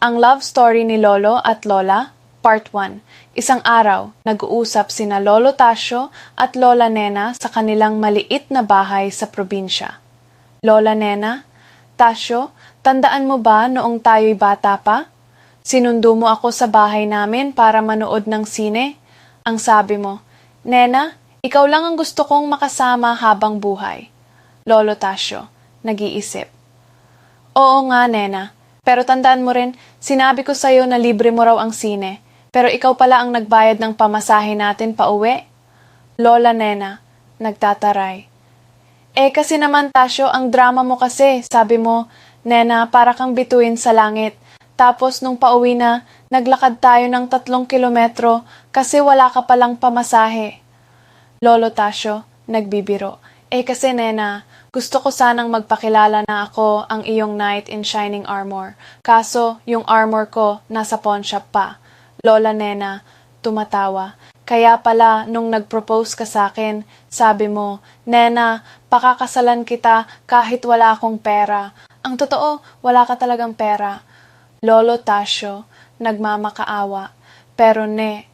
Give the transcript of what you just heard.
Ang love story ni Lolo at Lola, Part 1. Isang araw, nag-uusap sina Lolo Tasio at Lola Nena sa kanilang maliit na bahay sa probinsya. Lola Nena, Tasio, tandaan mo ba noong tayo'y bata pa? Sinundo mo ako sa bahay namin para manood ng sine. Ang sabi mo, Nena, ikaw lang ang gusto kong makasama habang buhay. Lolo Tasio, nag-iisip. Oo nga, Nena. Pero tandaan mo rin, sinabi ko sa'yo na libre mo raw ang sine. Pero ikaw pala ang nagbayad ng pamasahe natin pa uwi. Lola Nena, nagtataray. Kasi naman Tasio, ang drama mo kasi. Sabi mo, Nena, para kang bituin sa langit. Tapos nung pauwi na, naglakad tayo ng 3 kilometro kasi wala ka palang pamasahe. Lolo Tasio, nagbibiro. Kasi Nena, gusto ko sanang magpakilala na ako ang iyong knight in shining armor. Kaso, yung armor ko nasa pawn shop pa. Lola Nena, tumatawa. Kaya pala, nung nag-propose ka sa akin, sabi mo, Nena, pakakasalan kita kahit wala akong pera. Ang totoo, wala ka talagang pera. Lolo Tasio, nagmamakaawa. Pero ne,